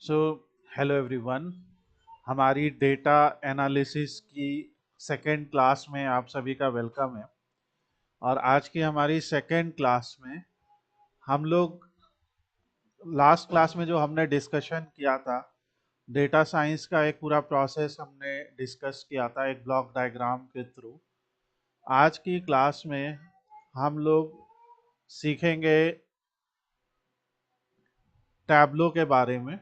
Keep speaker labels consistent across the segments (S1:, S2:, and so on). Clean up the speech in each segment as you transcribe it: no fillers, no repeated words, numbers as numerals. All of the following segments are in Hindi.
S1: So hello everyone. हमारी डेटा एनालिसिस की सेकेंड क्लास में आप सभी का वेलकम है। और आज की हमारी सेकेंड क्लास में हम लोग लास्ट क्लास में जो हमने डिस्कशन किया था, डेटा साइंस का एक पूरा प्रोसेस हमने डिस्कस किया था एक ब्लॉक डायग्राम के थ्रू। आज की क्लास में हम लोग सीखेंगे टैब्लो के बारे में।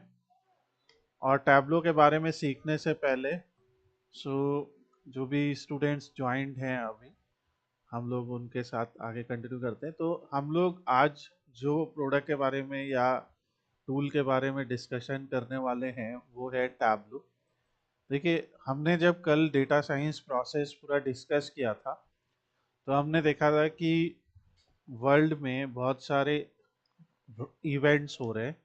S1: और टैब्लो के बारे में सीखने से पहले सो जो भी स्टूडेंट्स ज्वाइंट हैं अभी, हम लोग उनके साथ आगे कंटिन्यू करते हैं। तो हम लोग आज जो प्रोडक्ट के बारे में या टूल के बारे में डिस्कशन करने वाले हैं वो है टैब्लो। देखिए, हमने जब कल डेटा साइंस प्रोसेस पूरा डिस्कस किया था तो हमने देखा था कि वर्ल्ड में बहुत सारे इवेंट्स हो रहे हैं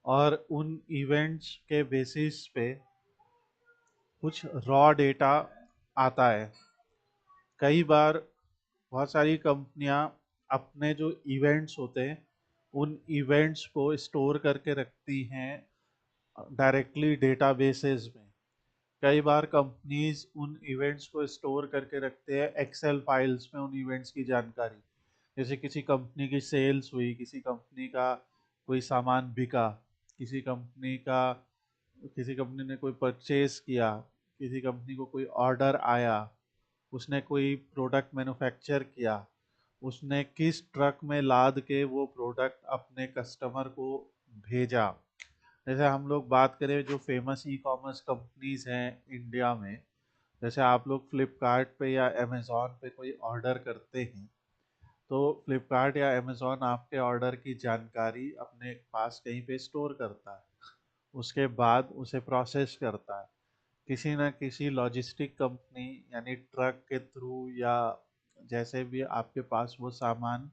S1: और उन इवेंट्स के बेसिस पे कुछ रॉ डेटा आता है। कई बार बहुत सारी कंपनियां अपने जो इवेंट्स होते हैं उन इवेंट्स को स्टोर करके रखती हैं डायरेक्टली डेटाबेसेस में। कई बार कंपनीज उन इवेंट्स को स्टोर करके रखते हैं एक्सेल फाइल्स में, उन इवेंट्स की जानकारी। जैसे किसी कंपनी की सेल्स हुई, किसी कंपनी का कोई सामान बिका, किसी कंपनी का किसी कंपनी ने कोई परचेज किया, किसी कंपनी को कोई ऑर्डर आया, उसने कोई प्रोडक्ट मैन्युफैक्चर किया, उसने किस ट्रक में लाद के वो प्रोडक्ट अपने कस्टमर को भेजा। जैसे हम लोग बात करें जो फेमस ई कॉमर्स कंपनीज हैं इंडिया में, जैसे आप लोग फ्लिपकार्ट पे या अमेज़ॉन पे कोई ऑर्डर करते हैं तो फ्लिपकार्ट या अमेज़ॉन आपके ऑर्डर की जानकारी अपने पास कहीं पे स्टोर करता है। उसके बाद उसे प्रोसेस करता है किसी न किसी लॉजिस्टिक कंपनी, यानी ट्रक के थ्रू, या जैसे भी आपके पास वो सामान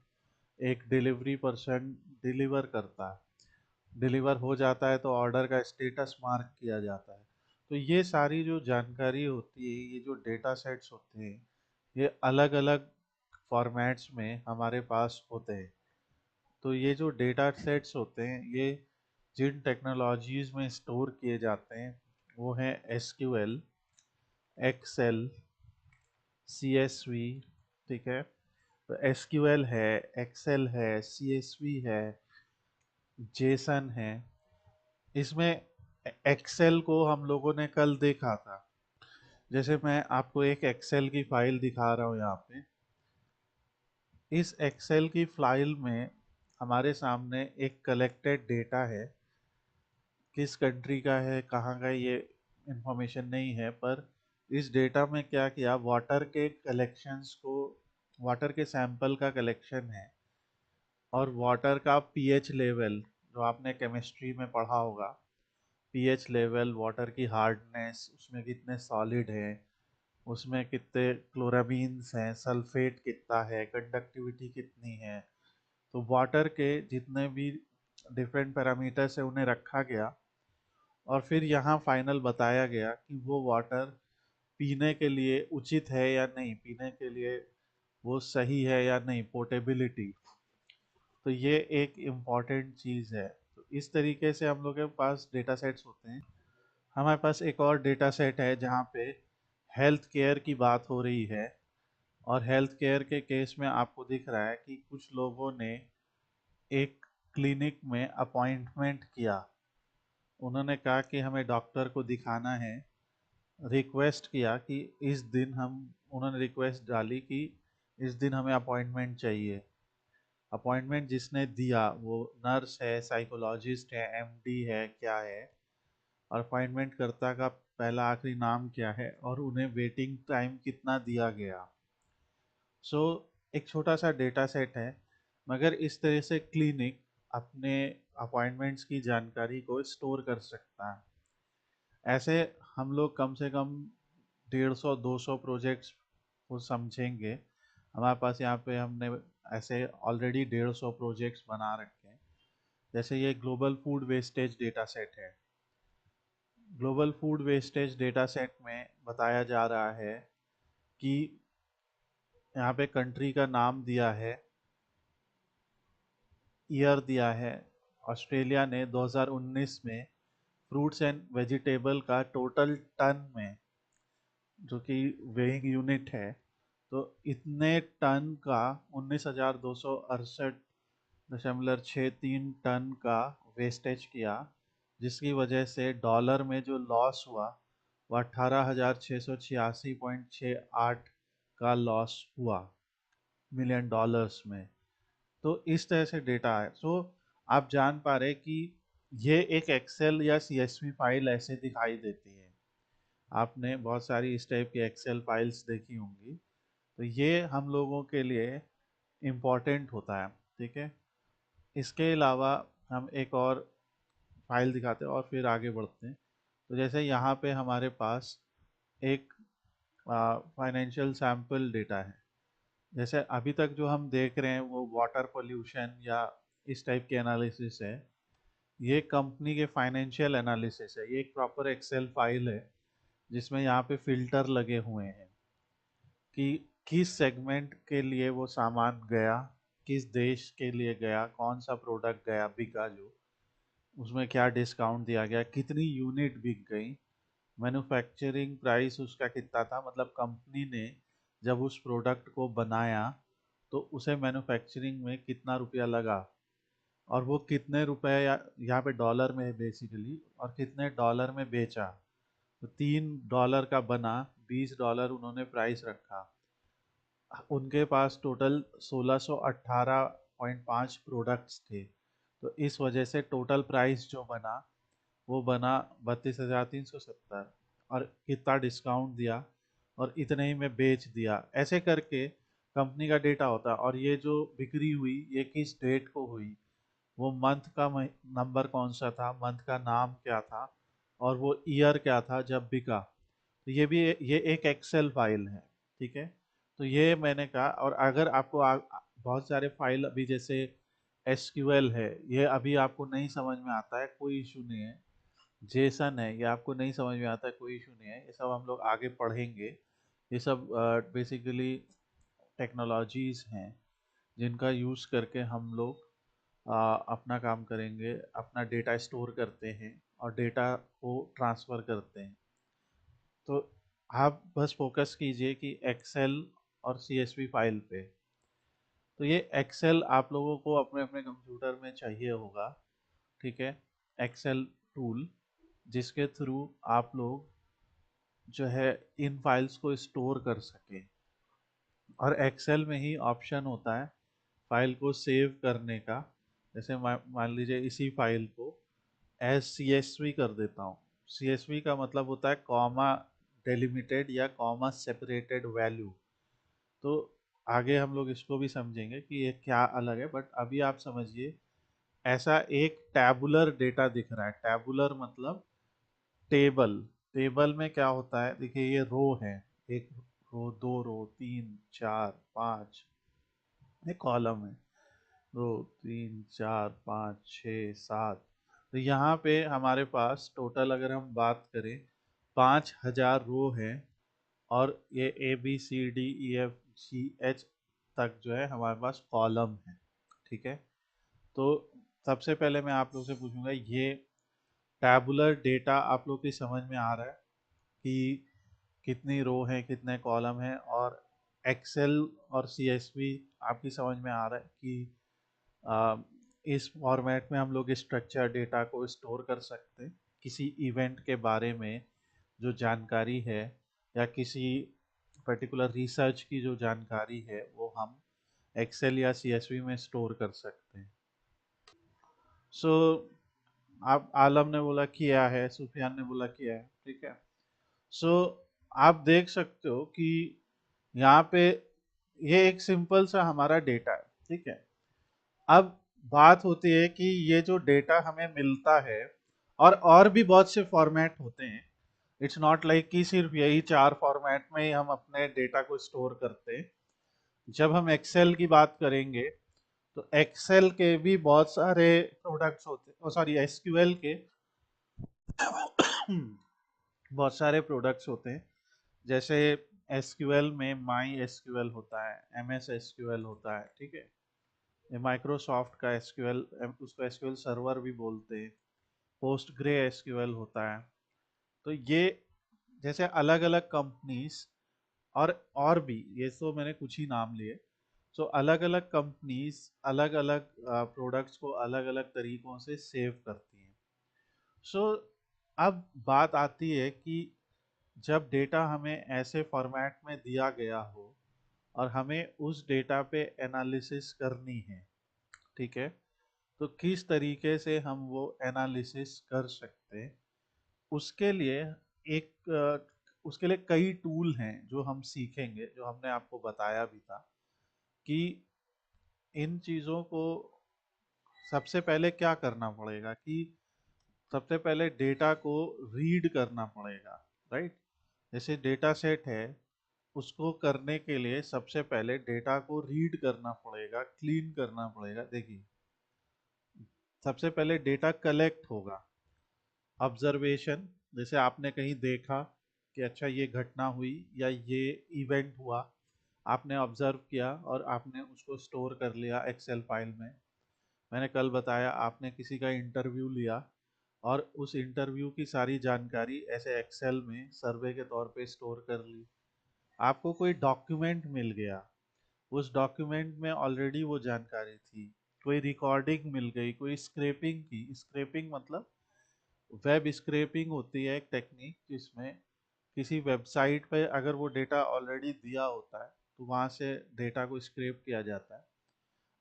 S1: एक डिलीवरी पर्सन डिलीवर करता है। डिलीवर हो जाता है तो ऑर्डर का स्टेटस मार्क किया जाता है। तो ये सारी जो जानकारी होती है, ये जो डेटा सेट्स होते हैं, ये अलग अलग फॉर्मेट्स में हमारे पास होते हैं। तो ये जो डेटा सेट्स होते हैं ये जिन टेक्नोलॉजीज में स्टोर किए जाते हैं वो हैं एसक्यूएल, एक्सेल, सीएसवी। ठीक है, तो एसक्यूएल है, एक्सेल है, सीएसवी है, जेसन है। इसमें एक्सेल को हम लोगों ने कल देखा था। जैसे मैं आपको एक एक्सेल की फाइल दिखा रहा हूँ यहाँ पे। इस एक्सेल की फाइल में हमारे सामने एक कलेक्टेड डेटा है। किस कंट्री का है, कहाँ का है, ये इंफॉर्मेशन नहीं है, पर इस डेटा में क्या किया, वाटर के कलेक्शंस को, वाटर के सैंपल का कलेक्शन है और वाटर का पीएच लेवल, जो आपने केमिस्ट्री में पढ़ा होगा, पीएच लेवल, वाटर की हार्डनेस, उसमें कितने सॉलिड हैं, उसमें कितने क्लोरामीन्स हैं, सल्फेट कितना है, कंडक्टिविटी कितनी है। तो वाटर के जितने भी डिफरेंट पैरामीटर्स है उन्हें रखा गया और फिर यहाँ फाइनल बताया गया कि वो वाटर पीने के लिए उचित है या नहीं, पीने के लिए वो सही है या नहीं, पोर्टेबिलिटी। तो ये एक इम्पॉर्टेंट चीज़ है। तो इस तरीके से हम लोग के पास डेटा सेट्स होते हैं। हमारे पास एक और डेटा सेट है जहाँ पे हेल्थ केयर की बात हो रही है। और हेल्थ केयर के केस में आपको दिख रहा है कि कुछ लोगों ने एक क्लिनिक में अपॉइंटमेंट किया। उन्होंने कहा कि हमें डॉक्टर को दिखाना है, रिक्वेस्ट किया कि इस दिन हम उन्होंने रिक्वेस्ट डाली कि इस दिन हमें अपॉइंटमेंट चाहिए। अपॉइंटमेंट जिसने दिया वो नर्स है, साइकोलॉजिस्ट है, एमडी है, क्या है, और अपॉइंटमेंट कर्ता का पहला आखिरी नाम क्या है और उन्हें वेटिंग टाइम कितना दिया गया। सो एक छोटा सा डेटा सेट है, मगर इस तरह से क्लिनिक अपने अपॉइंटमेंट्स की जानकारी को स्टोर कर सकता है। ऐसे हम लोग कम से कम 150-200 प्रोजेक्ट्स को समझेंगे। हमारे पास यहाँ पे हमने ऐसे ऑलरेडी 150 प्रोजेक्ट्स बना रखे हैं। जैसे ये global food wastage data set है। Global food wastage data set में बताया जा रहा है कि यहाँ पे कंट्री का नाम दिया है, ईयर दिया है। ऑस्ट्रेलिया ने 2019 में फ्रूट्स एंड वेजिटेबल का टोटल टन में, जो कि वेइंग यूनिट है, तो इतने टन का 19,268.63 टन का वेस्टेज किया, जिसकी वजह से डॉलर में जो लॉस हुआ वह 18,686.68 का लॉस हुआ मिलियन डॉलर्स में। तो इस तरह से डेटा है। सो आप जान पा रहे कि ये एक एक्सेल या सीएसवी फाइल ऐसे दिखाई देती है। आपने बहुत सारी इस टाइप की एक्सेल फाइल्स देखी होंगी। तो ये हम लोगों के लिए इम्पॉर्टेंट होता है, ठीक है। इसके अलावा हम एक और फाइल दिखाते हैं और फिर आगे बढ़ते हैं। तो जैसे यहाँ पे हमारे पास एक फाइनेंशियल सैम्पल डेटा है। जैसे अभी तक जो हम देख रहे हैं वो वाटर पोल्यूशन या इस टाइप के एनालिसिस है। ये कंपनी के फाइनेंशियल एनालिसिस है। ये एक प्रॉपर एक्सेल फाइल है जिसमें यहाँ पे फिल्टर लगे हुए हैं कि किस सेगमेंट के लिए वो सामान गया, किस देश के लिए गया, कौन सा प्रोडक्ट गया, बिका, जो उसमें क्या डिस्काउंट दिया गया, कितनी यूनिट बिक गई, मैन्युफैक्चरिंग प्राइस उसका कितना था, मतलब कंपनी ने जब उस प्रोडक्ट को बनाया तो उसे मैन्युफैक्चरिंग में कितना रुपया लगा, और वो कितने रुपए यहाँ पे डॉलर में है बेसिकली, और कितने डॉलर में बेचा। तो $3 का बना, $20 उन्होंने प्राइस रखा। उनके पास टोटल 1618.5 प्रोडक्ट्स थे। तो इस वजह से टोटल प्राइस जो बना वो बना 32,370, और कितना डिस्काउंट दिया और इतने ही में बेच दिया। ऐसे करके कंपनी का डेटा होता है। और ये जो बिक्री हुई ये किस डेट को हुई, वो मंथ का नंबर कौन सा था, मंथ का नाम क्या था, और वो ईयर क्या था जब बिका। तो ये एक एक्सेल फाइल है, ठीक है। तो ये मैंने कहा। और अगर आपको बहुत सारे फाइल अभी जैसे एसक्यूएल है, ये अभी आपको नहीं समझ में आता है, कोई इशू नहीं है। जेसन है, ये आपको नहीं समझ में आता है, कोई इशू नहीं है। ये सब हम लोग आगे पढ़ेंगे। ये सब बेसिकली टेक्नोलॉजीज हैं जिनका यूज़ करके हम लोग अपना काम करेंगे, अपना डेटा स्टोर करते हैं और डेटा को ट्रांसफ़र करते हैं। तो आप बस फोकस कीजिए कि एक्सेल और सीएसवी फाइल पे। तो ये एक्सेल आप लोगों को अपने अपने कंप्यूटर में चाहिए होगा, ठीक है। एक्सेल टूल जिसके थ्रू आप लोग जो है इन फाइल्स को स्टोर कर सकें। और एक्सेल में ही ऑप्शन होता है फाइल को सेव करने का। जैसे मान लीजिए इसी फाइल को एज सी एस वी कर देता हूँ। सी एस वी का मतलब होता है कॉमा डेलिमिटेड या कॉमा सेपरेटेड वैल्यू। तो आगे हम लोग इसको भी समझेंगे कि ये क्या अलग है, बट अभी आप समझिए ऐसा एक टैबुलर डेटा दिख रहा है। टैबुलर मतलब टेबल। टेबल में क्या होता है, देखिए ये रो है, एक रो, दो रो, तीन, चार, पाँच, ये कॉलम है। दो, तीन, चार, पाँच, छः, सात। तो यहाँ पे हमारे पास टोटल अगर हम बात करें 5,000 रो है। और ये A B C D E F G H तक जो है हमारे पास कॉलम है, ठीक है। तो सबसे पहले मैं आप लोग से पूछूंगा, ये टैबुलर डेटा आप लोग की समझ में आ रहा है कि कितनी रो है, कितने कॉलम है। और एक्सेल और सीएसवी आपकी समझ में आ रहा है कि आ, इस फॉर्मेट में हम लोग स्ट्रक्चर डेटा को स्टोर कर सकते हैं। किसी इवेंट के बारे में जो जानकारी है या किसी पर्टिकुलर रिसर्च की जो जानकारी है वो हम एक्सेल या सीएसवी में स्टोर कर सकते हैं। सो आप, आलम ने बोला किया है, सुफियान ने बोला किया है, ठीक है। सो आप देख सकते हो कि यहाँ पे ये एक सिंपल सा हमारा डेटा है, ठीक है। अब बात होती है कि ये जो डेटा हमें मिलता है, और भी बहुत से फॉर्मेट होते हैं। इट्स नॉट लाइक कि सिर्फ यही 4 फॉर्मेट में ही हम अपने डेटा को स्टोर करते हैं। जब हम एक्सेल की बात करेंगे तो एक्सेल के भी बहुत सारे प्रोडक्ट्स होते हैं, सॉरी एसक्यूएल के बहुत सारे प्रोडक्ट्स होते हैं। जैसे एसक्यूएल में माई एसक्यूएल होता है, एम एस एसक्यूएल होता है, ठीक है। ये माइक्रोसॉफ्ट का एसक्यूएल, उसको एसक्यूएल सर्वर भी बोलते हैं। पोस्टग्रे एसक्यूएल होता है। तो ये जैसे अलग अलग कंपनीज और भी, ये तो मैंने कुछ ही नाम लिए। सो अलग अलग कंपनीज अलग अलग प्रोडक्ट्स को अलग अलग तरीकों से सेव करती हैं। सो अब बात आती है कि जब डेटा हमें ऐसे फॉर्मेट में दिया गया हो और हमें उस डेटा पे एनालिसिस करनी है, ठीक है, तो किस तरीके से हम वो एनालिसिस कर सकते हैं, उसके लिए उसके लिए कई टूल हैं जो हम सीखेंगे, जो हमने आपको बताया भी था कि इन चीज़ों को सबसे पहले क्या करना पड़ेगा कि सबसे पहले डेटा को रीड करना पड़ेगा, राइट। जैसे डेटा सेट है, उसको करने के लिए सबसे पहले डेटा को रीड करना पड़ेगा, क्लीन करना पड़ेगा। देखिए, सबसे पहले डेटा कलेक्ट होगा, ऑब्जर्वेशन, जैसे आपने कहीं देखा कि अच्छा ये घटना हुई या ये इवेंट हुआ, आपने ऑब्जर्व किया और आपने उसको स्टोर कर लिया एक्सेल फाइल में। मैंने कल बताया आपने किसी का इंटरव्यू लिया और उस इंटरव्यू की सारी जानकारी ऐसे एक्सेल में सर्वे के तौर पे स्टोर कर ली। आपको कोई डॉक्यूमेंट मिल गया, उस डॉक्यूमेंट में ऑलरेडी वो जानकारी थी। कोई रिकॉर्डिंग मिल गई, कोई स्क्रैपिंग की, स्क्रैपिंग मतलब वेब स्क्रैपिंग होती है एक टेक्निक, जिसमें किसी वेबसाइट पे अगर वो डेटा ऑलरेडी दिया होता है तो वहाँ से डेटा को स्क्रैप किया जाता है।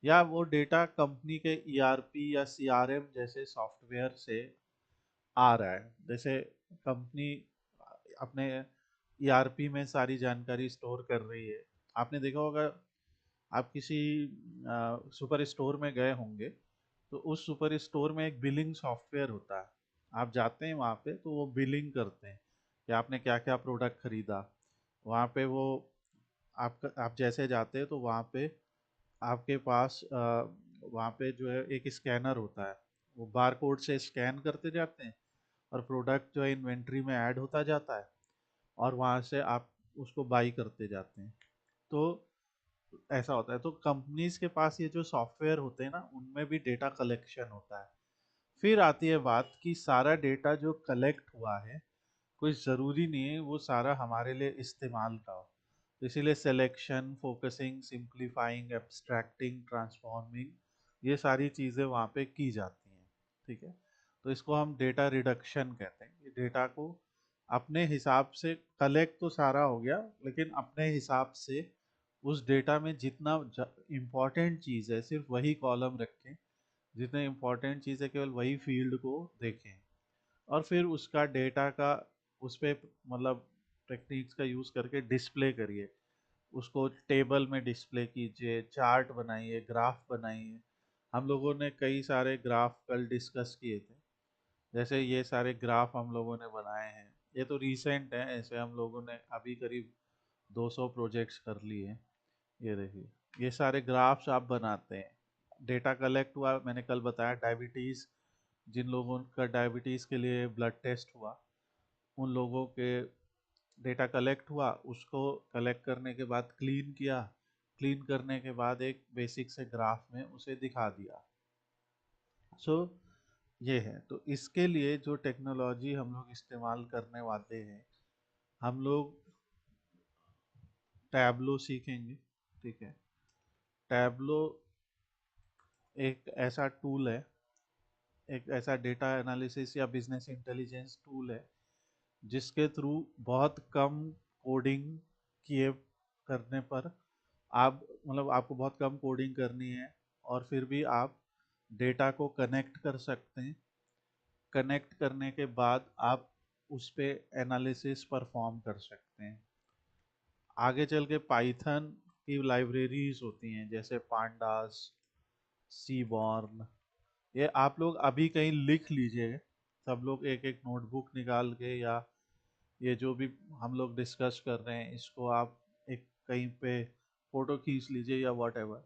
S1: या वो डेटा कंपनी के ईआरपी या सीआरएम जैसे सॉफ्टवेयर से आ रहा है। जैसे कंपनी अपने ईआरपी में सारी जानकारी स्टोर कर रही है। आपने देखा होगा, आप किसी सुपर स्टोर में गए होंगे तो उस सुपर स्टोर में एक बिलिंग सॉफ्टवेयर होता है। आप जाते हैं वहाँ पे तो वो बिलिंग करते हैं कि आपने क्या क्या प्रोडक्ट खरीदा। वहाँ पे वो आप जैसे जाते हैं तो वहाँ पे आपके पास वहाँ पे जो है एक स्कैनर होता है, वो बार कोड से स्कैन करते जाते हैं और प्रोडक्ट जो है इन्वेंट्री में ऐड होता जाता है और वहाँ से आप उसको बाई करते जाते हैं। तो ऐसा होता है। तो कंपनीज के पास ये जो सॉफ्टवेयर होते हैं ना, उनमें भी डेटा कलेक्शन होता है। फिर आती है बात कि सारा डेटा जो कलेक्ट हुआ है, कोई ज़रूरी नहीं है वो सारा हमारे लिए इस्तेमाल का हो। तो इसीलिए सिलेक्शन, फोकसिंग, सिंप्लीफाइंग, एब्स्ट्रैक्टिंग, ट्रांसफॉर्मिंग, ये सारी चीज़ें वहाँ पे की जाती हैं, ठीक है। तो इसको हम डेटा रिडक्शन कहते हैं। ये डेटा को अपने हिसाब से कलेक्ट तो सारा हो गया, लेकिन अपने हिसाब से उस डेटा में जितना इम्पोर्टेंट चीज़ है सिर्फ वही कॉलम रखें, जितने इम्पोर्टेंट चीज़ है केवल वही फील्ड को देखें और फिर उसका डेटा का उस पे मतलब टेक्निक्स का यूज़ करके डिस्प्ले करिए। उसको टेबल में डिस्प्ले कीजिए, चार्ट बनाइए, ग्राफ बनाइए। हम लोगों ने कई सारे ग्राफ कल डिस्कस किए थे। जैसे ये सारे ग्राफ हम लोगों ने बनाए हैं, ये तो रीसेंट है, ऐसे हम लोगों ने अभी करीब 200 प्रोजेक्ट्स कर लिए हैं। ये देखिए, ये सारे ग्राफ्स आप बनाते हैं। डेटा कलेक्ट हुआ, मैंने कल बताया डायबिटीज़, जिन लोगों का डायबिटीज़ के लिए ब्लड टेस्ट हुआ, उन लोगों के डेटा कलेक्ट हुआ, उसको कलेक्ट करने के बाद क्लीन किया, क्लीन करने के बाद एक बेसिक से ग्राफ में उसे दिखा दिया। सो ये है। तो इसके लिए जो टेक्नोलॉजी हम लोग इस्तेमाल करने वाले हैं, हम लोग टैबलो सीखेंगे, ठीक है। टैबलो एक ऐसा टूल है, एक ऐसा डेटा एनालिसिस या बिजनेस इंटेलिजेंस टूल है जिसके थ्रू बहुत कम कोडिंग किए करने पर आप मतलब आपको बहुत कम कोडिंग करनी है और फिर भी आप डेटा को कनेक्ट कर सकते हैं। कनेक्ट करने के बाद आप उस पे एनालिसिस परफॉर्म कर सकते हैं। आगे चल के पाइथन की लाइब्रेरीज होती हैं जैसे पांडास, सीबॉर्न, ये आप लोग अभी कहीं लिख लीजिए। सब लोग एक एक नोटबुक निकाल के, या ये जो भी हम लोग डिस्कस कर रहे हैं इसको आप एक कहीं पे फोटो खींच लीजिए या वॉट एवर।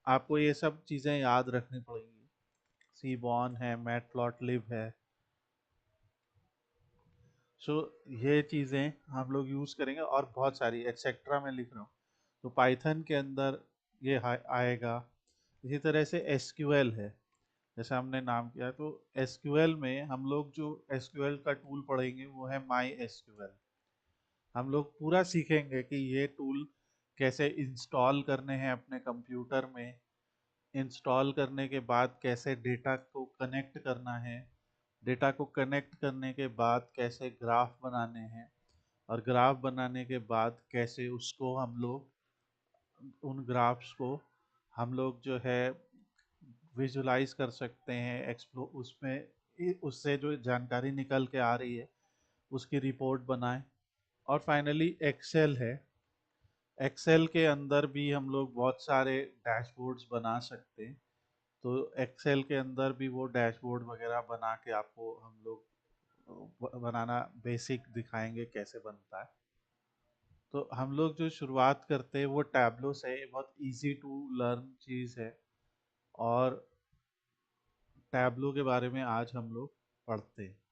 S1: आपको ये सब चीज़ें याद रखनी पड़ेंगी। सीबॉन है, मैटप्लॉटलिब है। सो ये चीज़ें हम लोग यूज़ करेंगे और बहुत सारी एक्सेट्रा मैं लिख रहा हूँ। तो पाइथन के अंदर ये आएगा। इसी तरह से एसक्यूएल है। जैसे हमने नाम किया, तो एसक्यूएल में हम लोग जो एसक्यूएल का टूल पढ़ेंगे वो है माई एसक्यूएल। हम लोग पूरा सीखेंगे कि ये टूल कैसे इंस्टॉल करने हैं अपने कंप्यूटर में, इंस्टॉल करने के बाद कैसे डेटा को कनेक्ट करना है, डेटा को कनेक्ट करने के बाद कैसे ग्राफ बनाने हैं, और ग्राफ बनाने के बाद कैसे उसको हम लोग, उन ग्राफ्स को हम लोग जो है विजुलाइज कर सकते हैं, एक्सप्लो उसमें उससे जो जानकारी निकल के आ रही है उसकी रिपोर्ट बनाएं। और फाइनली एक्सेल है। एक्सेल के अंदर भी हम लोग बहुत सारे डैशबोर्ड्स बना सकते हैं। तो एक्सेल के अंदर भी वो डैशबोर्ड वगैरह बना के आपको हम लोग बनाना बेसिक दिखाएंगे कैसे बनता है। तो हम लोग जो शुरुआत करते हैं वो टैबलो से, बहुत इजी टू लर्न चीज़ है। और टैबलो के बारे में आज हम लोग पढ़ते हैं।